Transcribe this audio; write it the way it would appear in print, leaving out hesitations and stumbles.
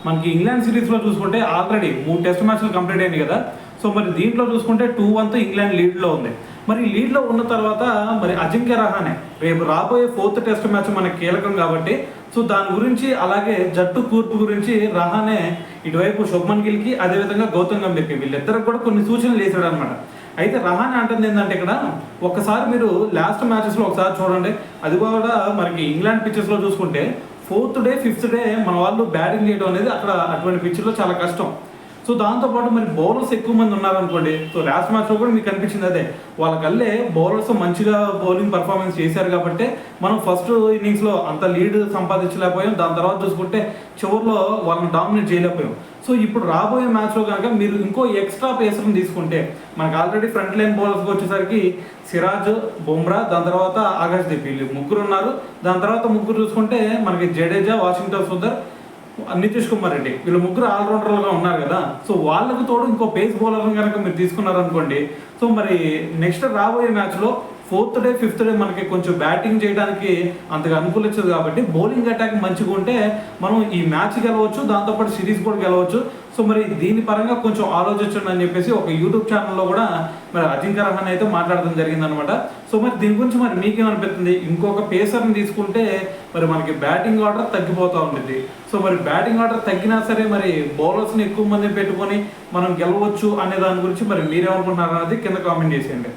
మనకి ఇంగ్లాండ్ సిరీస్లో చూసుకుంటే ఆల్రెడీ 3 టెస్ట్ మ్యాచ్లు కంప్లీట్ అయింది కదా. సో మరి దీంట్లో చూసుకుంటే 2-1తో ఇంగ్లాండ్ లీడ్లో ఉంది. మరి లీడ్లో ఉన్న తర్వాత మరి అజింక్య రహానే రేపు రాబోయే 4th టెస్ట్ మ్యాచ్ మనకి కీలకం కాబట్టి సో దాని గురించి, అలాగే జట్టు కూర్పు గురించి రహానే ఇటువైపు శుభ్మన్ గిల్కి అదేవిధంగా గౌతమ్ గంభీర్కి వీళ్ళిద్దరికి కూడా కొన్ని సూచనలు వేసాడు అనమాట. అయితే రహానే అంటుంది ఏంటంటే ఇక్కడ ఒక్కసారి మీరు లాస్ట్ మ్యాచెస్లో ఒకసారి చూడండి, అది కూడా మనకి ఇంగ్లాండ్ పిచ్చెస్లో చూసుకుంటే 4th డే 5th డే మన వాళ్ళు బ్యాటింగ్ చేయడం అనేది అక్కడ అటువంటి పిచ్లో చాలా కష్టం. సో దాంతోపాటు మరి బౌలర్స్ ఎక్కువ మంది ఉన్నారనుకోండి. సో లాస్ట్ మ్యాచ్లో కూడా మీకు కనిపించింది అదే, వాళ్ళకల్లే బౌలర్స్ మంచిగా బౌలింగ్ పర్ఫార్మెన్స్ చేశారు కాబట్టి మనం ఫస్ట్ ఇన్నింగ్స్లో అంత లీడ్ సంపాదించలేకపోయాం. దాని తర్వాత చూసుకుంటే చివరిలో వాళ్ళని డామినేట్ చేయలేకపోయాం. సో ఇప్పుడు రాబోయే మ్యాచ్లో కనుక మీరు ఇంకో ఎక్స్ట్రా పేసర్ని తీసుకుంటే మనకు ఆల్రెడీ ఫ్రంట్ లైన్ బౌలర్స్కి వచ్చేసరికి సిరాజ్, బుమ్రా, దాని తర్వాత ఆకాశ్దీప్ వీళ్ళు ముగ్గురు ఉన్నారు. దాని తర్వాత ముగ్గురు చూసుకుంటే మనకి జడేజా, వాషింగ్టన్ సుందర్, నితీష్ కుమార్ రెడ్డి వీళ్ళు ముగ్గురు ఆల్రౌండర్లుగా ఉన్నారు కదా. సో వాళ్ళకు తోడు ఇంకో పేస్ బౌలర్ని కనుక మీరు తీసుకున్నారనుకోండి, సో మరి నెక్స్ట్ రాబోయే మ్యాచ్లో 4th డే 5th డే మనకి కొంచెం బ్యాటింగ్ చేయడానికి అంతగా అనుకూలించదు కాబట్టి బౌలింగ్ అటాక్ మంచిగా ఉంటే మనం ఈ మ్యాచ్ గెలవచ్చు, దాంతోపాటు సిరీస్ కూడా గెలవచ్చు. సో మరి దీని పరంగా కొంచెం ఆలోచించండి అని చెప్పేసి ఒక యూట్యూబ్ ఛానల్లో కూడా మరి అజింక్య రహానే అయితే మాట్లాడడం జరిగిందనమాట. సో మరి దీని గురించి మరి మీకేమనిపిస్తుంది? ఇంకొక పేసర్ని తీసుకుంటే మరి మనకి బ్యాటింగ్ ఆర్డర్ తగ్గిపోతూ ఉంటుంది. సో మరి బ్యాటింగ్ ఆర్డర్ తగ్గినా సరే మరి బౌలర్స్ని ఎక్కువ మంది పెట్టుకొని మనం గెలవచ్చు అనే దాని గురించి మరి మీరేమనుకుంటున్నారు అనేది కింద కామెంట్ చేసేయండి.